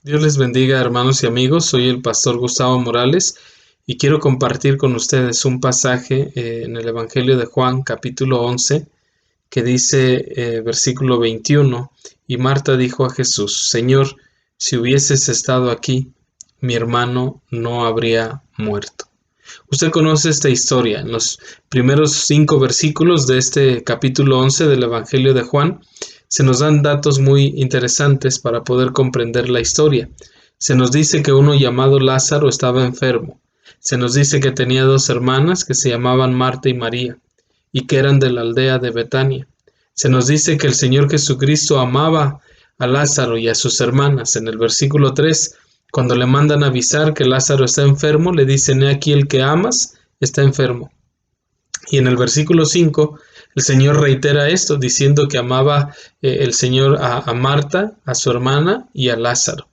Dios les bendiga, hermanos y amigos. Soy el pastor Gustavo Morales y quiero compartir con ustedes un pasaje en el Evangelio de Juan, capítulo 11, que dice, versículo 21, y Marta dijo a Jesús: Señor, si hubieses estado aquí, mi hermano no habría muerto. Usted conoce esta historia. En los primeros 5 versículos de este capítulo 11 del Evangelio de Juan se nos dan datos muy interesantes para poder comprender la historia. Se nos dice que uno llamado Lázaro estaba enfermo. Se nos dice que tenía 2 hermanas que se llamaban Marta y María y que eran de la aldea de Betania. Se nos dice que el Señor Jesucristo amaba a Lázaro y a sus hermanas. En el versículo 3, cuando le mandan avisar que Lázaro está enfermo, le dicen: he aquí el que amas está enfermo. Y en el versículo 5, el Señor reitera esto, diciendo que amaba el Señor a Marta, a su hermana y a Lázaro.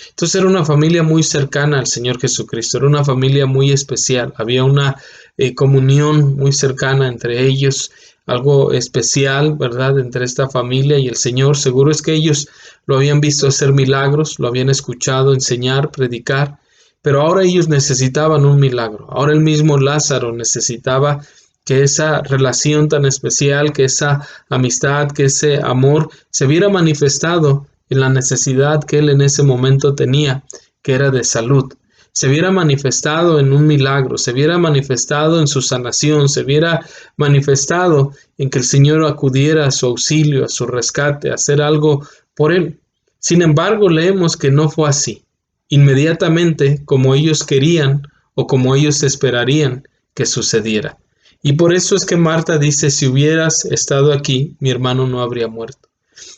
Entonces era una familia muy cercana al Señor Jesucristo, era una familia muy especial, había una comunión muy cercana entre ellos, algo especial, ¿verdad?, entre esta familia y el Señor. Seguro es que ellos lo habían visto hacer milagros, lo habían escuchado enseñar, predicar, pero ahora ellos necesitaban un milagro. Ahora el mismo Lázaro necesitaba que esa relación tan especial, que esa amistad, que ese amor se viera manifestado en la necesidad que él en ese momento tenía, que era de salud. Se viera manifestado en un milagro, se viera manifestado en su sanación, se viera manifestado en que el Señor acudiera a su auxilio, a su rescate, a hacer algo por él. Sin embargo, leemos que no fue así. Inmediatamente, como ellos querían o como ellos esperarían que sucediera. Y por eso es que Marta dice: si hubieras estado aquí, mi hermano no habría muerto.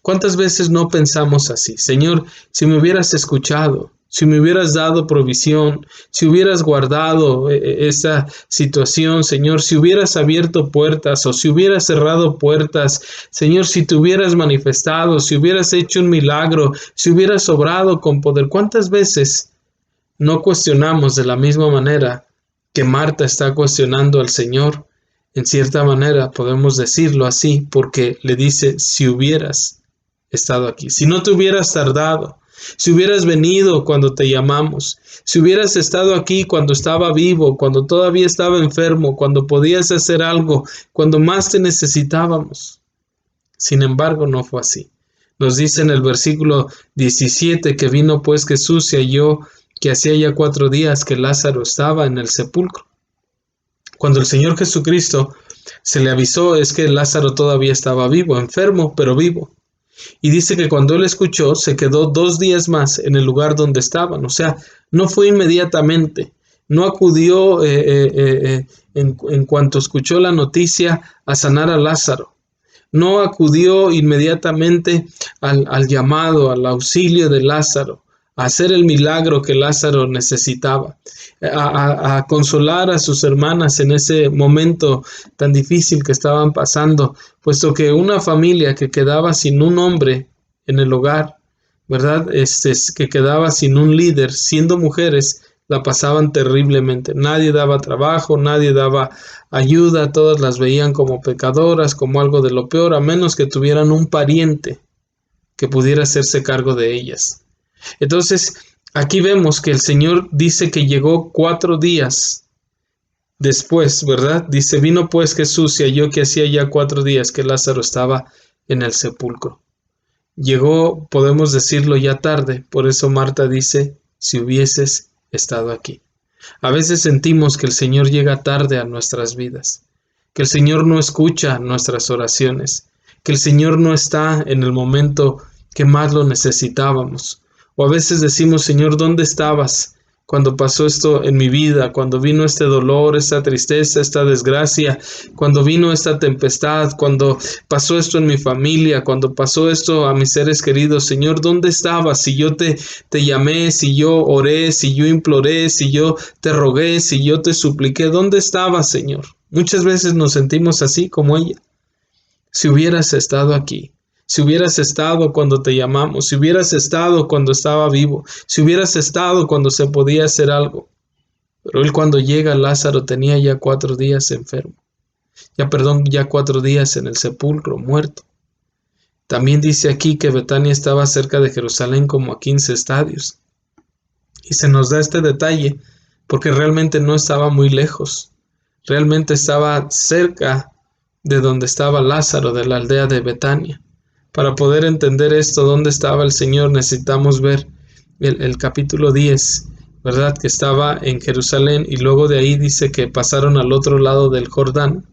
¿Cuántas veces no pensamos así? Señor, si me hubieras escuchado, si me hubieras dado provisión, si hubieras guardado esa situación, Señor, si hubieras abierto puertas o si hubieras cerrado puertas, Señor, si te hubieras manifestado, si hubieras hecho un milagro, si hubieras obrado con poder. ¿Cuántas veces no cuestionamos de la misma manera que Marta está cuestionando al Señor? En cierta manera podemos decirlo así, porque le dice: si hubieras estado aquí, si no te hubieras tardado, si hubieras venido cuando te llamamos, si hubieras estado aquí cuando estaba vivo, cuando todavía estaba enfermo, cuando podías hacer algo, cuando más te necesitábamos. Sin embargo, no fue así. Nos dice en el versículo 17 que vino pues Jesús y halló que hacía ya 4 días que Lázaro estaba en el sepulcro. Cuando el Señor Jesucristo se le avisó, es que Lázaro todavía estaba vivo, enfermo, pero vivo. Y dice que cuando él escuchó, se quedó 2 días más en el lugar donde estaban. O sea, no fue inmediatamente. No acudió en cuanto escuchó la noticia a sanar a Lázaro. No acudió inmediatamente al llamado, al auxilio de Lázaro, a hacer el milagro que Lázaro necesitaba, a consolar a sus hermanas en ese momento tan difícil que estaban pasando, puesto que una familia que quedaba sin un hombre en el hogar, ¿verdad? Que quedaba sin un líder, siendo mujeres, la pasaban terriblemente. Nadie daba trabajo, nadie daba ayuda, todas las veían como pecadoras, como algo de lo peor, a menos que tuvieran un pariente que pudiera hacerse cargo de ellas. Entonces, aquí vemos que el Señor dice que llegó 4 días después, ¿verdad? Dice: vino pues Jesús y halló que hacía ya 4 días que Lázaro estaba en el sepulcro. Llegó, podemos decirlo, ya tarde, por eso Marta dice: si hubieses estado aquí. A veces sentimos que el Señor llega tarde a nuestras vidas, que el Señor no escucha nuestras oraciones, que el Señor no está en el momento que más lo necesitábamos. O a veces decimos: Señor, ¿dónde estabas cuando pasó esto en mi vida? Cuando vino este dolor, esta tristeza, esta desgracia, cuando vino esta tempestad, cuando pasó esto en mi familia, cuando pasó esto a mis seres queridos. Señor, ¿dónde estabas? Si yo te llamé, si yo oré, si yo imploré, si yo te rogué, si yo te supliqué, ¿dónde estabas, Señor? Muchas veces nos sentimos así como ella. Si hubieras estado aquí, si hubieras estado cuando te llamamos, si hubieras estado cuando estaba vivo, si hubieras estado cuando se podía hacer algo. Pero él, cuando llega, Lázaro tenía ya 4 días enfermo. Ya 4 días en el sepulcro, muerto. También dice aquí que Betania estaba cerca de Jerusalén como a 15 estadios. Y se nos da este detalle porque realmente no estaba muy lejos. Realmente estaba cerca de donde estaba Lázaro, de la aldea de Betania. Para poder entender esto, dónde estaba el Señor, necesitamos ver el capítulo 10, ¿verdad? Que estaba en Jerusalén y luego de ahí dice que pasaron al otro lado del Jordán.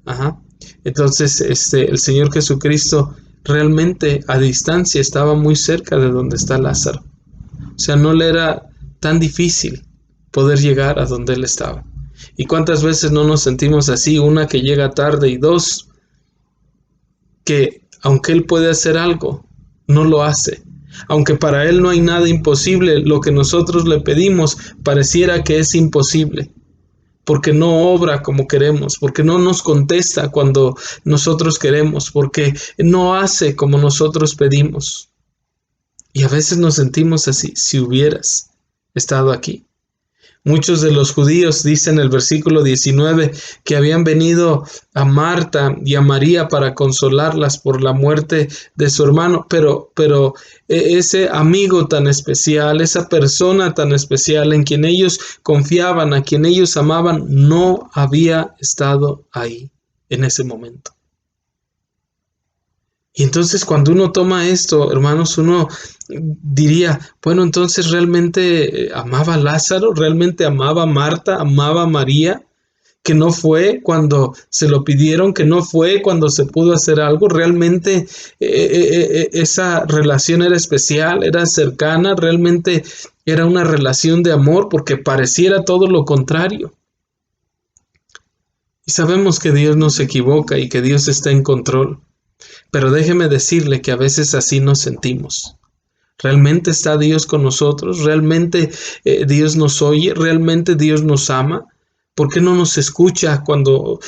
Ajá. Entonces, el Señor Jesucristo realmente a distancia estaba muy cerca de donde está Lázaro. O sea, no le era tan difícil poder llegar a donde él estaba. ¿Y cuántas veces no nos sentimos así? Una, que llega tarde, y dos, que aunque él puede hacer algo, no lo hace. Aunque para él no hay nada imposible, lo que nosotros le pedimos pareciera que es imposible, porque no obra como queremos, porque no nos contesta cuando nosotros queremos, porque no hace como nosotros pedimos. Y a veces nos sentimos así: si hubieras estado aquí. Muchos de los judíos, dicen el versículo 19, que habían venido a Marta y a María para consolarlas por la muerte de su hermano, pero ese amigo tan especial, esa persona tan especial en quien ellos confiaban, a quien ellos amaban, no había estado ahí en ese momento. Y entonces cuando uno toma esto, hermanos, uno diría, bueno, entonces realmente amaba a Lázaro, realmente amaba a Marta, amaba a María, que no fue cuando se lo pidieron, que no fue cuando se pudo hacer algo, realmente esa relación era especial, era cercana, realmente era una relación de amor, porque pareciera todo lo contrario. Y sabemos que Dios no se equivoca y que Dios está en control. Pero déjeme decirle que a veces así nos sentimos. ¿Realmente está Dios con nosotros? ¿Realmente Dios nos oye? ¿Realmente Dios nos ama? ¿Por qué no nos escucha cuando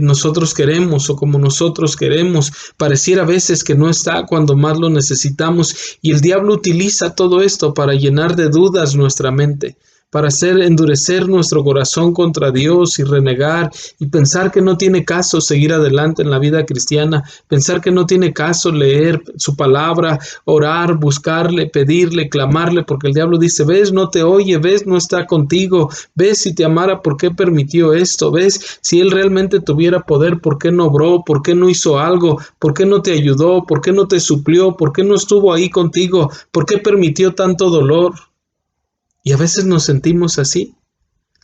nosotros queremos o como nosotros queremos? Pareciera a veces que no está cuando más lo necesitamos, y el diablo utiliza todo esto para llenar de dudas nuestra mente, para hacer endurecer nuestro corazón contra Dios y renegar y pensar que no tiene caso seguir adelante en la vida cristiana, pensar que no tiene caso leer su palabra, orar, buscarle, pedirle, clamarle, porque el diablo dice: ves, no te oye, ves, no está contigo, ves, si te amara, ¿por qué permitió esto? Ves, si él realmente tuviera poder, ¿por qué no obró? ¿Por qué no hizo algo? ¿Por qué no te ayudó? ¿Por qué no te suplió? ¿Por qué no estuvo ahí contigo? ¿Por qué permitió tanto dolor? Y a veces nos sentimos así.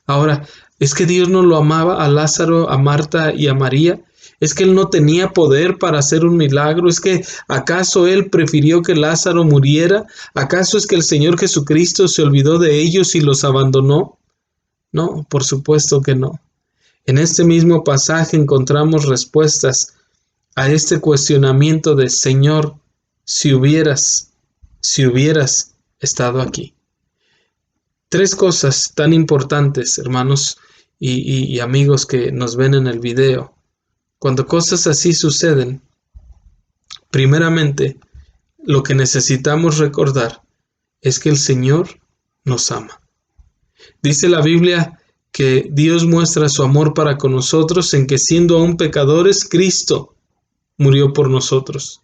Ahora, ¿es que Dios no lo amaba a Lázaro, a Marta y a María? ¿Es que Él no tenía poder para hacer un milagro? ¿Es que acaso Él prefirió que Lázaro muriera? ¿Acaso es que el Señor Jesucristo se olvidó de ellos y los abandonó? No, por supuesto que no. En este mismo pasaje encontramos respuestas a este cuestionamiento de: Señor, si hubieras estado aquí. Tres cosas tan importantes, hermanos y amigos que nos ven en el video. Cuando cosas así suceden, primeramente, lo que necesitamos recordar es que el Señor nos ama. Dice la Biblia que Dios muestra su amor para con nosotros en que, siendo aún pecadores, Cristo murió por nosotros.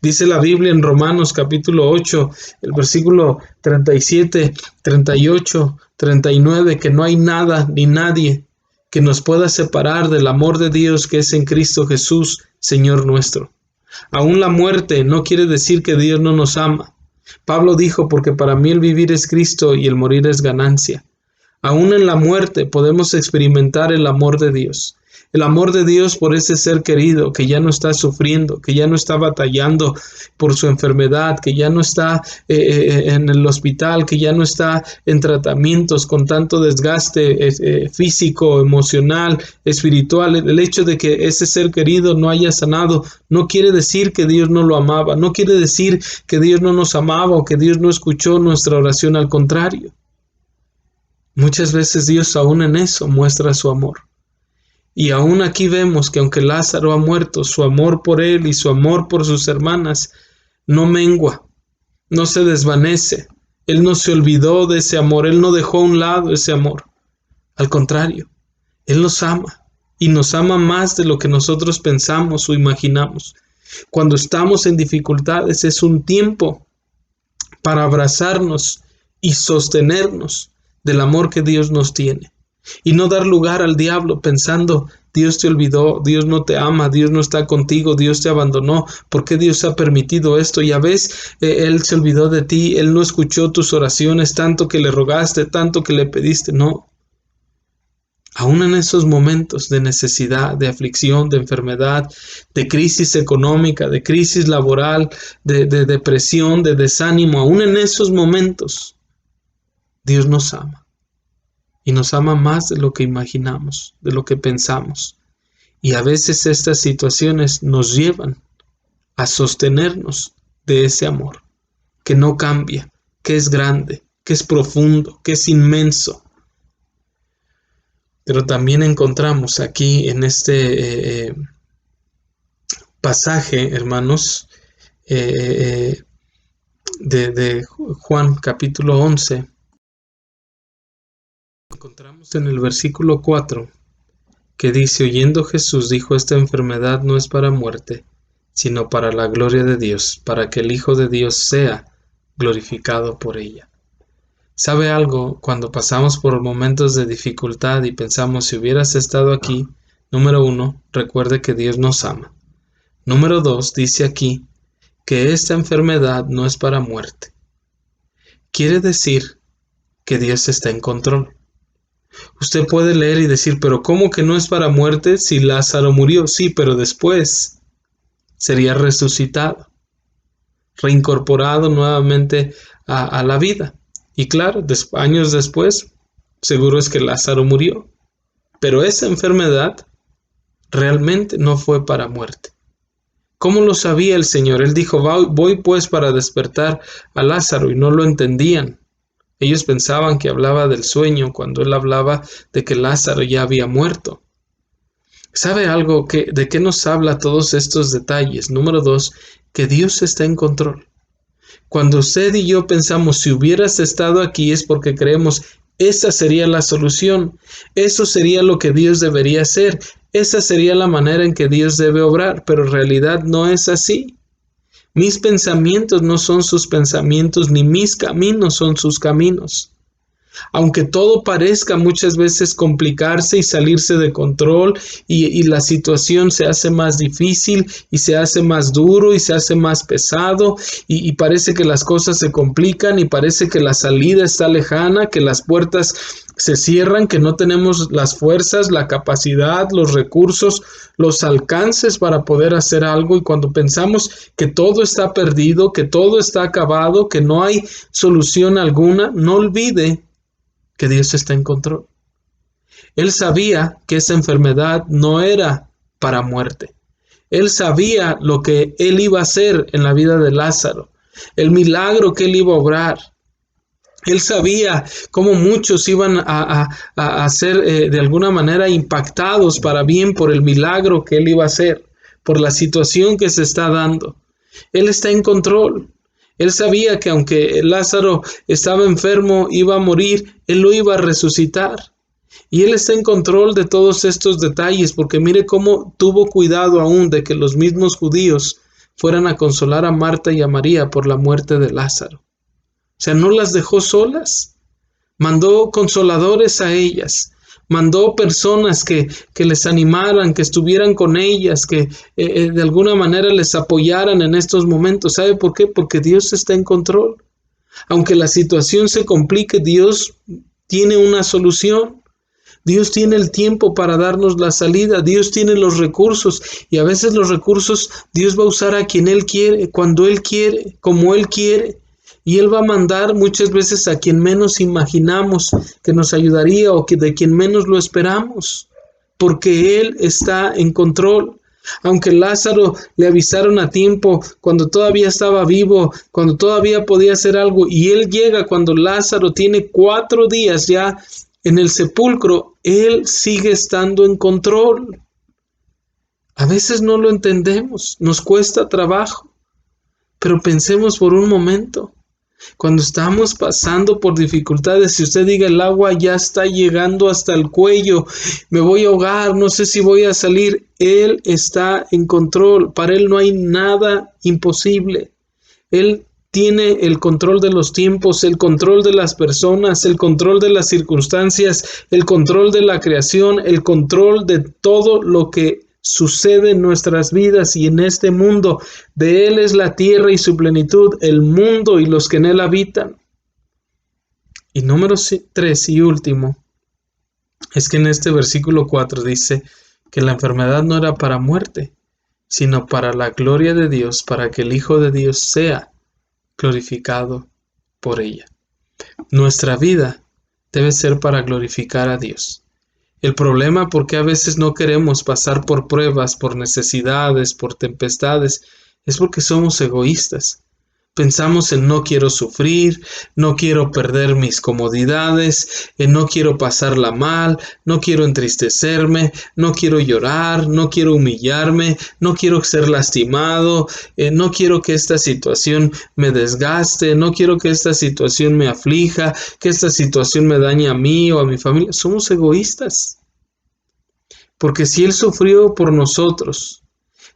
Dice la Biblia en Romanos capítulo 8, el versículo 37, 38, 39, que no hay nada ni nadie que nos pueda separar del amor de Dios que es en Cristo Jesús, Señor nuestro. Aún la muerte no quiere decir que Dios no nos ama. Pablo dijo: porque para mí el vivir es Cristo y el morir es ganancia. Aún en la muerte podemos experimentar el amor de Dios. El amor de Dios por ese ser querido que ya no está sufriendo, que ya no está batallando por su enfermedad, que ya no está en el hospital, que ya no está en tratamientos con tanto desgaste físico, emocional, espiritual. El hecho de que ese ser querido no haya sanado no quiere decir que Dios no lo amaba, no quiere decir que Dios no nos amaba o que Dios no escuchó nuestra oración. Al contrario, muchas veces Dios aún en eso muestra su amor. Y aún aquí vemos que aunque Lázaro ha muerto, su amor por él y su amor por sus hermanas no mengua, no se desvanece. Él no se olvidó de ese amor, Él no dejó a un lado ese amor. Al contrario, Él nos ama y nos ama más de lo que nosotros pensamos o imaginamos. Cuando estamos en dificultades es un tiempo para abrazarnos y sostenernos del amor que Dios nos tiene. Y no dar lugar al diablo pensando, Dios te olvidó, Dios no te ama, Dios no está contigo, Dios te abandonó, ¿por qué Dios ha permitido esto? Ya ves, Él se olvidó de ti, Él no escuchó tus oraciones, tanto que le rogaste, tanto que le pediste. No. Aún en esos momentos de necesidad, de aflicción, de enfermedad, de crisis económica, de crisis laboral, de depresión, de desánimo, aún en esos momentos, Dios nos ama. Y nos ama más de lo que imaginamos, de lo que pensamos. Y a veces estas situaciones nos llevan a sostenernos de ese amor, que no cambia, que es grande, que es profundo, que es inmenso. Pero también encontramos aquí en este pasaje, hermanos, de Juan capítulo 11, encontramos en el versículo 4 que dice, oyendo Jesús dijo, esta enfermedad no es para muerte, sino para la gloria de Dios, para que el Hijo de Dios sea glorificado por ella. ¿Sabe algo? Cuando pasamos por momentos de dificultad y pensamos, si hubieras estado aquí, número 1, recuerde que Dios nos ama. Número 2, dice aquí que esta enfermedad no es para muerte. Quiere decir que Dios está en control. Usted puede leer y decir, pero ¿cómo que no es para muerte si Lázaro murió? Sí, pero después sería resucitado, reincorporado nuevamente a la vida. Y claro, años después, seguro es que Lázaro murió. Pero esa enfermedad realmente no fue para muerte. ¿Cómo lo sabía el Señor? Él dijo, voy pues para despertar a Lázaro, y no lo entendían. Ellos pensaban que hablaba del sueño cuando Él hablaba de que Lázaro ya había muerto. ¿Sabe algo? ¿De qué nos habla todos estos detalles? Número 2, que Dios está en control. Cuando usted y yo pensamos, si hubieras estado aquí, es porque creemos, esa sería la solución, eso sería lo que Dios debería hacer, esa sería la manera en que Dios debe obrar, pero en realidad no es así. Mis pensamientos no son sus pensamientos, ni mis caminos son sus caminos. Aunque todo parezca muchas veces complicarse y salirse de control y la situación se hace más difícil y se hace más duro y se hace más pesado y parece que las cosas se complican y parece que la salida está lejana, que las puertas se cierran, que no tenemos las fuerzas, la capacidad, los recursos, los alcances para poder hacer algo, y cuando pensamos que todo está perdido, que todo está acabado, que no hay solución alguna, no olvide que Dios está en control. Él sabía que esa enfermedad no era para muerte. Él sabía lo que Él iba a hacer en la vida de Lázaro, el milagro que Él iba a obrar. Él sabía cómo muchos iban a ser de alguna manera impactados para bien por el milagro que Él iba a hacer, por la situación que se está dando. Él está en control. Él sabía que aunque Lázaro estaba enfermo, iba a morir, Él lo iba a resucitar. Y Él está en control de todos estos detalles, porque mire cómo tuvo cuidado aún de que los mismos judíos fueran a consolar a Marta y a María por la muerte de Lázaro. O sea, no las dejó solas. Mandó consoladores a ellas. Mandó personas que les animaran, que estuvieran con ellas, que de alguna manera les apoyaran en estos momentos. ¿Sabe por qué? Porque Dios está en control. Aunque la situación se complique, Dios tiene una solución. Dios tiene el tiempo para darnos la salida. Dios tiene los recursos, y a veces los recursos Dios va a usar a quien Él quiere, cuando Él quiere, como Él quiere. Y Él va a mandar muchas veces a quien menos imaginamos que nos ayudaría, o de quien menos lo esperamos, porque Él está en control. Aunque Lázaro le avisaron a tiempo, cuando todavía estaba vivo, cuando todavía podía hacer algo, y Él llega cuando Lázaro tiene 4 días ya en el sepulcro, Él sigue estando en control. A veces no lo entendemos, nos cuesta trabajo, pero pensemos por un momento. Cuando estamos pasando por dificultades, si usted diga el agua ya está llegando hasta el cuello, me voy a ahogar, no sé si voy a salir, Él está en control. Para Él no hay nada imposible. Él tiene el control de los tiempos, el control de las personas, el control de las circunstancias, el control de la creación, el control de todo lo que sucede en nuestras vidas y en este mundo. De Él es la tierra y su plenitud, el mundo y los que en él habitan. Y número 3 y último, es que en este versículo 4 dice que la enfermedad no era para muerte, sino para la gloria de Dios, para que el Hijo de Dios sea glorificado por ella. Nuestra vida debe ser para glorificar a Dios. El problema porque a veces no queremos pasar por pruebas, por necesidades, por tempestades, es porque somos egoístas. Pensamos en no quiero sufrir, no quiero perder mis comodidades, en no quiero pasarla mal, no quiero entristecerme, no quiero llorar, no quiero humillarme, no quiero ser lastimado, no quiero que esta situación me desgaste, no quiero que esta situación me aflija, que esta situación me dañe a mí o a mi familia. Somos egoístas. Porque si Él sufrió por nosotros,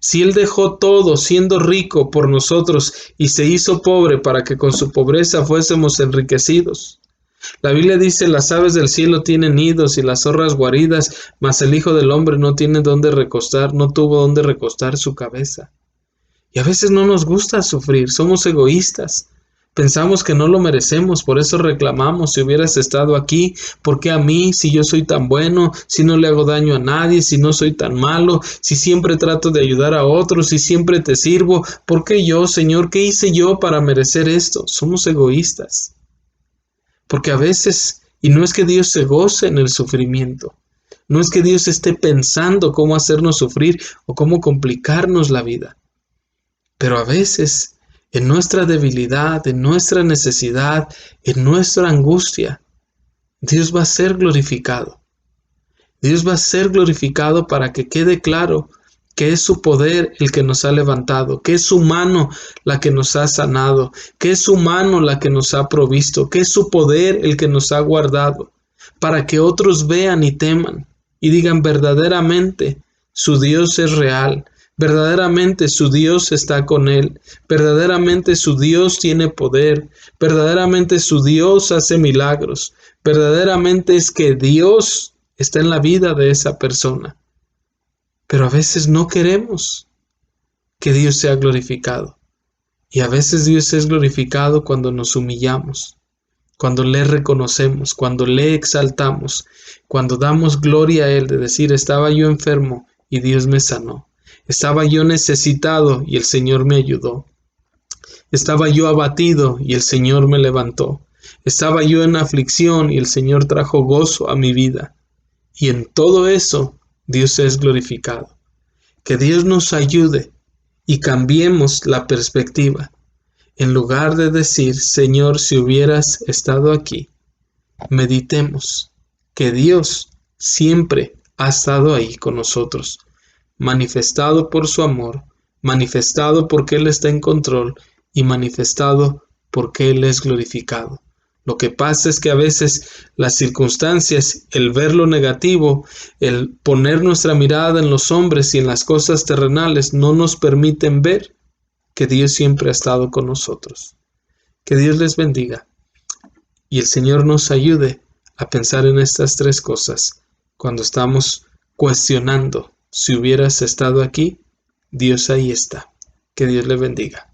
si Él dejó todo siendo rico por nosotros y se hizo pobre para que con su pobreza fuésemos enriquecidos. La Biblia dice, las aves del cielo tienen nidos y las zorras guaridas, mas el Hijo del Hombre no tiene dónde recostar, no tuvo dónde recostar su cabeza. Y a veces no nos gusta sufrir, somos egoístas. Pensamos que no lo merecemos, por eso reclamamos, si hubieras estado aquí, ¿por qué a mí? Si yo soy tan bueno, si no le hago daño a nadie, si no soy tan malo, si siempre trato de ayudar a otros, si siempre te sirvo, ¿por qué yo, Señor? ¿Qué hice yo para merecer esto? Somos egoístas. Porque a veces, y no es que Dios se goce en el sufrimiento, no es que Dios esté pensando cómo hacernos sufrir o cómo complicarnos la vida, pero a veces en nuestra debilidad, en nuestra necesidad, en nuestra angustia, Dios va a ser glorificado. Dios va a ser glorificado para que quede claro que es su poder el que nos ha levantado, que es su mano la que nos ha sanado, que es su mano la que nos ha provisto, que es su poder el que nos ha guardado, para que otros vean y teman y digan verdaderamente su Dios es real. Verdaderamente su Dios está con él, verdaderamente su Dios tiene poder, verdaderamente su Dios hace milagros, verdaderamente es que Dios está en la vida de esa persona. Pero a veces no queremos que Dios sea glorificado. Y a veces Dios es glorificado cuando nos humillamos, cuando le reconocemos, cuando le exaltamos, cuando damos gloria a Él de decir, estaba yo enfermo y Dios me sanó. Estaba yo necesitado y el Señor me ayudó. Estaba yo abatido y el Señor me levantó. Estaba yo en aflicción y el Señor trajo gozo a mi vida. Y en todo eso, Dios es glorificado. Que Dios nos ayude y cambiemos la perspectiva. En lugar de decir, Señor, si hubieras estado aquí, meditemos que Dios siempre ha estado ahí con nosotros, manifestado por su amor, manifestado porque Él está en control y manifestado porque Él es glorificado. Lo que pasa es que a veces las circunstancias, el ver lo negativo, el poner nuestra mirada en los hombres y en las cosas terrenales no nos permiten ver que Dios siempre ha estado con nosotros. Que Dios les bendiga y el Señor nos ayude a pensar en estas tres cosas cuando estamos cuestionando si hubieras estado aquí, Dios ahí está. Que Dios le bendiga.